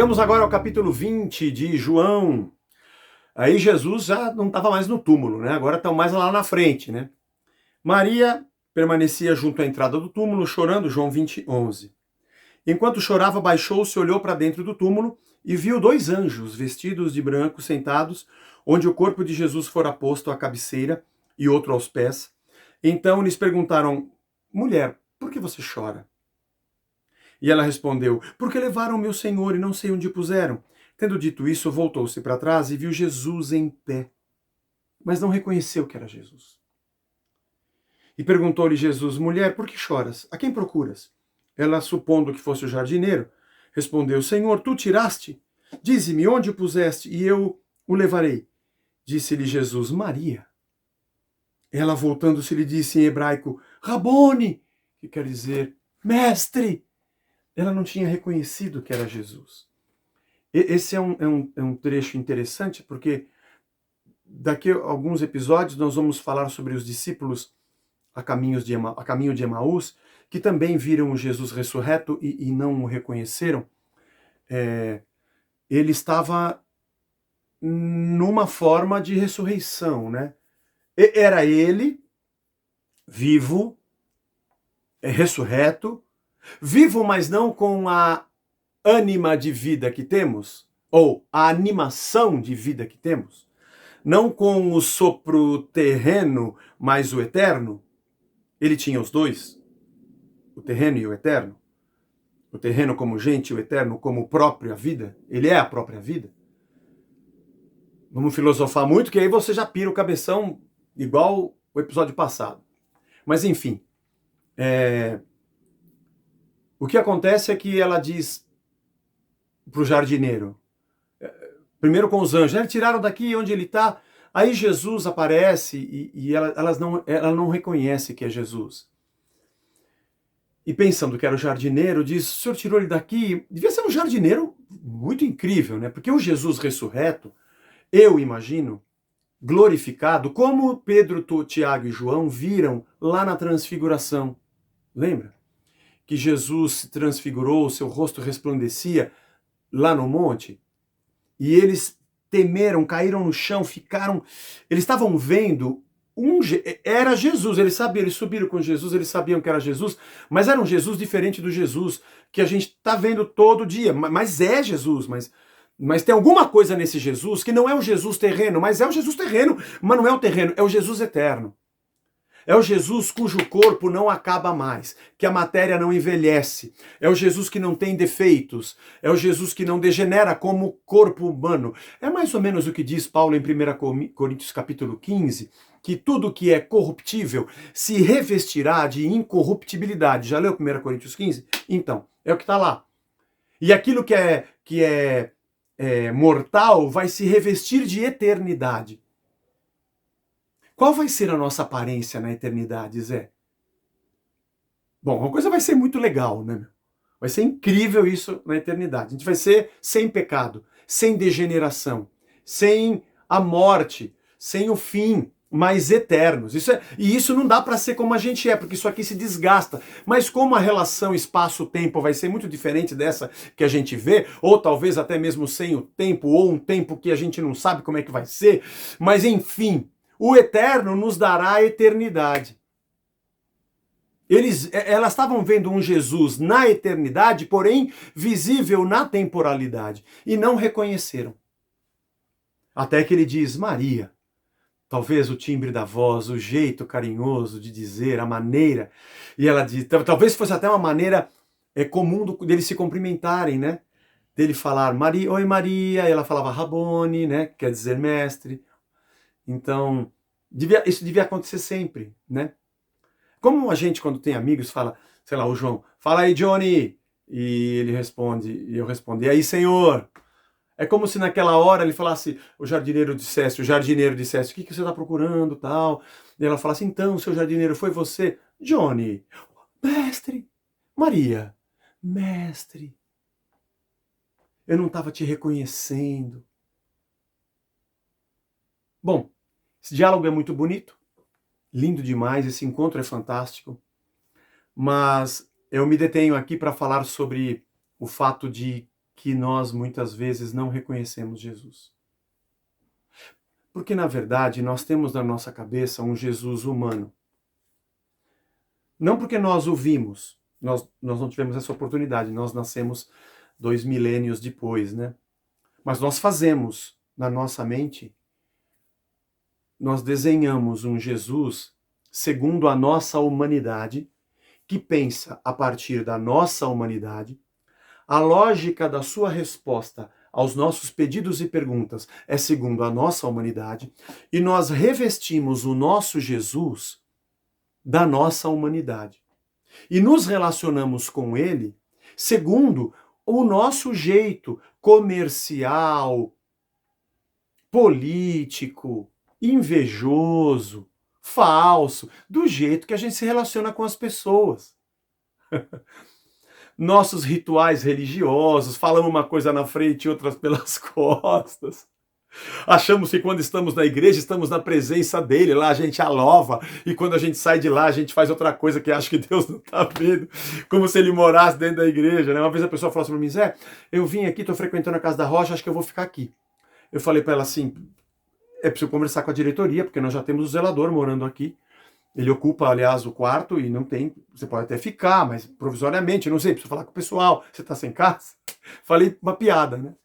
Chegamos agora ao capítulo 20 de João. Aí Jesus já não estava mais no túmulo, né? Agora estão mais lá na frente, né? Maria permanecia junto à entrada do túmulo, chorando, João 20, 11. Enquanto chorava, baixou-se, olhou para dentro do túmulo e viu dois anjos vestidos de branco sentados, onde o corpo de Jesus fora posto à cabeceira e outro aos pés. Então lhes perguntaram: mulher, por que você chora? E ela respondeu: porque levaram meu Senhor e não sei onde o puseram. Tendo dito isso, voltou-se para trás e viu Jesus em pé, mas não reconheceu que era Jesus. E perguntou-lhe Jesus: mulher, por que choras? A quem procuras? Ela, supondo que fosse o jardineiro, respondeu: Senhor, tu tiraste? Dize-me onde o puseste e eu o levarei. Disse-lhe Jesus: Maria. Ela, voltando-se, lhe disse em hebraico: Rabone, que quer dizer mestre. Ela não tinha reconhecido que era Jesus. Esse é um trecho interessante, porque daqui a alguns episódios nós vamos falar sobre os discípulos a caminho de Emaús, que também viram o Jesus ressurreto e não o reconheceram. Ele estava numa forma de ressurreição, né? Era ele, vivo, ressurreto, vivo, mas não com a ânima de vida que temos, ou a animação de vida que temos, não com o sopro terreno, mas o eterno. Ele tinha os dois, o terreno e o eterno. O terreno como gente, o eterno como própria vida. Ele é a própria vida. Vamos filosofar muito, que aí você já pira o cabeção igual o episódio passado. Mas enfim, o que acontece é que ela diz para o jardineiro, primeiro com os anjos, eles tiraram daqui onde ele está. Aí Jesus aparece e ela não reconhece que é Jesus. E pensando que era o jardineiro, diz: o senhor tirou ele daqui? Devia ser um jardineiro muito incrível, né? Porque o Jesus ressurreto, eu imagino, glorificado, como Pedro, Tiago e João viram lá na transfiguração. Lembra? Que Jesus se transfigurou, seu rosto resplandecia lá no monte. E eles temeram, caíram no chão, eles estavam vendo era Jesus, eles sabiam, eles subiram com Jesus, eles sabiam que era Jesus, mas era um Jesus diferente do Jesus que a gente está vendo todo dia, mas é Jesus, mas tem alguma coisa nesse Jesus que não é o Jesus terreno, mas é o Jesus terreno, mas não é o terreno, é o Jesus eterno. É o Jesus cujo corpo não acaba mais, que a matéria não envelhece. É o Jesus que não tem defeitos. É o Jesus que não degenera como o corpo humano. É mais ou menos o que diz Paulo em 1 Coríntios capítulo 15, que tudo que é corruptível se revestirá de incorruptibilidade. Já leu 1 Coríntios 15? Então, é o que está lá. E aquilo que é mortal vai se revestir de eternidade. Qual vai ser a nossa aparência na eternidade, Zé? Bom, uma coisa vai ser muito legal, né? Vai ser incrível isso na eternidade. A gente vai ser sem pecado, sem degeneração, sem a morte, sem o fim, mas eternos. E isso não dá para ser como a gente é, porque isso aqui se desgasta. Mas como a relação espaço-tempo vai ser muito diferente dessa que a gente vê, ou talvez até mesmo sem o tempo, ou um tempo que a gente não sabe como é que vai ser, mas enfim, o eterno nos dará a eternidade. Elas estavam vendo um Jesus na eternidade, porém visível na temporalidade, e não reconheceram. Até que ele diz: Maria. Talvez o timbre da voz, o jeito carinhoso de dizer, a maneira. E ela diz, talvez fosse até uma maneira comum deles se cumprimentarem, né? Dele falar: Maria, oi Maria, e ela falava Rabone, né? Quer dizer mestre. Então, isso devia acontecer sempre, né? Como a gente, quando tem amigos, fala, sei lá, o João, fala aí, Johnny, e ele responde, e eu respondo, e aí, senhor? É como se naquela hora ele falasse, o jardineiro dissesse, o que você está procurando, tal. E ela falasse, então, seu jardineiro, foi você? Johnny, mestre, Maria, mestre, eu não estava te reconhecendo. Bom, esse diálogo é muito bonito, lindo demais, esse encontro é fantástico, mas eu me detenho aqui para falar sobre o fato de que nós muitas vezes não reconhecemos Jesus? Porque, na verdade, nós temos na nossa cabeça um Jesus humano. Não porque nós o vimos, nós não tivemos essa oportunidade, nós nascemos 2 milênios depois, né? Mas nós fazemos na nossa mente, nós desenhamos um Jesus segundo a nossa humanidade, que pensa a partir da nossa humanidade. A lógica da sua resposta aos nossos pedidos e perguntas é segundo a nossa humanidade, e nós revestimos o nosso Jesus da nossa humanidade. E nos relacionamos com ele segundo o nosso jeito comercial, político, invejoso, falso, do jeito que a gente se relaciona com as pessoas. Nossos rituais religiosos, falamos uma coisa na frente e outras pelas costas. Achamos que quando estamos na igreja, estamos na presença dele, lá a gente alova, e quando a gente sai de lá, a gente faz outra coisa que acha que Deus não está vendo, como se ele morasse dentro da igreja, né? Uma vez a pessoa falou assim para mim, Zé, eu vim aqui, estou frequentando a Casa da Rocha, acho que eu vou ficar aqui. Eu falei para ela assim, é preciso conversar com a diretoria, porque nós já temos o zelador morando aqui, ele ocupa, aliás, o quarto e não tem, você pode até ficar, mas provisoriamente, não sei, preciso falar com o pessoal, você está sem casa? Falei uma piada, né?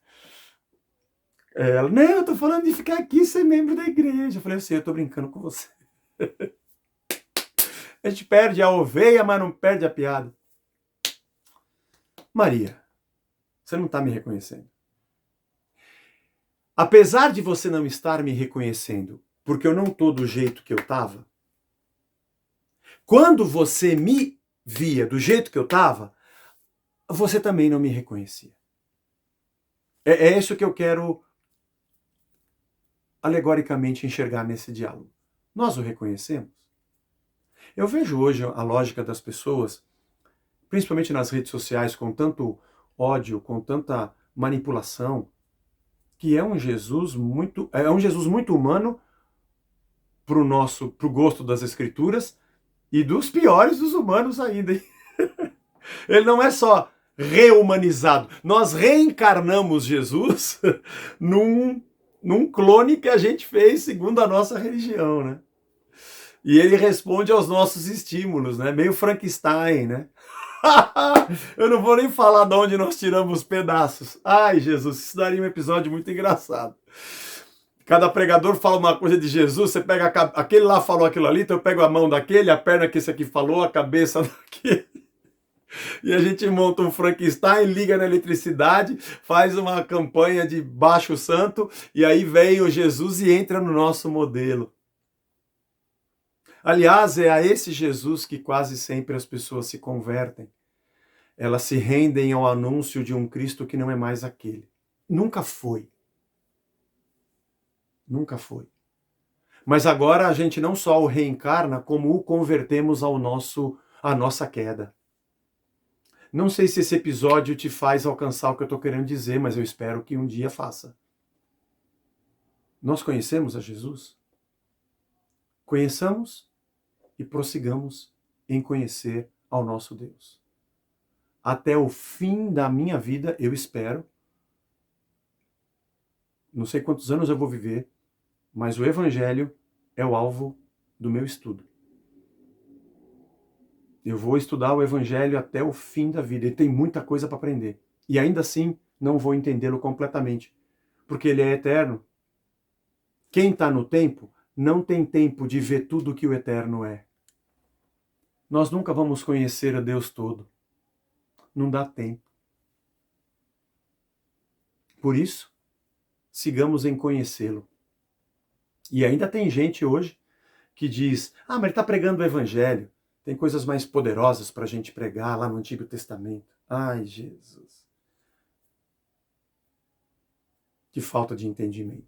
Ela, não, eu tô falando de ficar aqui e ser membro da igreja. Eu falei, eu sei, eu tô brincando com você. A gente perde a oveia, mas não perde a piada. Maria, você não está me reconhecendo. Apesar de você não estar me reconhecendo, porque eu não tô do jeito que eu estava, quando você me via do jeito que eu estava, você também não me reconhecia. É isso que eu quero alegoricamente enxergar nesse diálogo. Nós o reconhecemos? Eu vejo hoje a lógica das pessoas, principalmente nas redes sociais, com tanto ódio, com tanta manipulação, que é um Jesus muito humano pro gosto das escrituras e dos piores dos humanos ainda. Hein? Ele não é só reumanizado, nós reencarnamos Jesus num clone que a gente fez segundo a nossa religião, né? E ele responde aos nossos estímulos, né? Meio Frankenstein, né? Eu não vou nem falar de onde nós tiramos pedaços. Ai, Jesus, isso daria um episódio muito engraçado. Cada pregador fala uma coisa de Jesus, você pega aquele lá falou aquilo ali, então eu pego a mão daquele, a perna que esse aqui falou, a cabeça daquele. E a gente monta um Frankenstein, liga na eletricidade, faz uma campanha de baixo santo, e aí vem o Jesus e entra no nosso modelo. Aliás, é a esse Jesus que quase sempre as pessoas se convertem. Elas se rendem ao anúncio de um Cristo que não é mais aquele. Nunca foi. Nunca foi. Mas agora a gente não só o reencarna, como o convertemos à nossa queda. Não sei se esse episódio te faz alcançar o que eu estou querendo dizer, mas eu espero que um dia faça. Nós conhecemos a Jesus? Conheçamos e prossigamos em conhecer ao nosso Deus. Até o fim da minha vida, eu espero. Não sei quantos anos eu vou viver, mas o Evangelho é o alvo do meu estudo. Eu vou estudar o Evangelho até o fim da vida. Ele tem muita coisa para aprender. E ainda assim, não vou entendê-lo completamente, porque ele é eterno. Quem está no tempo, não tem tempo de ver tudo o que o eterno é. Nós nunca vamos conhecer a Deus todo. Não dá tempo. Por isso, sigamos em conhecê-lo. E ainda tem gente hoje que diz, mas ele está pregando o Evangelho. Tem coisas mais poderosas para a gente pregar lá no Antigo Testamento. Ai, Jesus. Que falta de entendimento.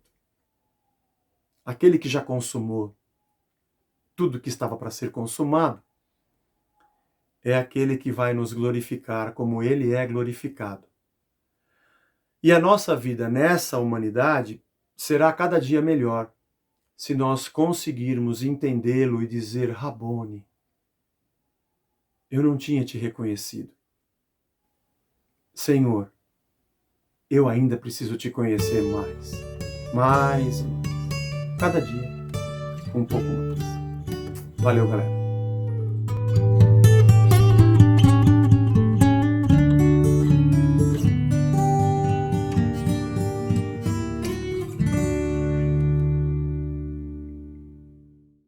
Aquele que já consumou tudo que estava para ser consumado é aquele que vai nos glorificar como ele é glorificado. E a nossa vida nessa humanidade será cada dia melhor se nós conseguirmos entendê-lo e dizer, Rabone, eu não tinha te reconhecido. Senhor, eu ainda preciso te conhecer mais. Mais e mais. Cada dia, um pouco mais. Valeu, galera.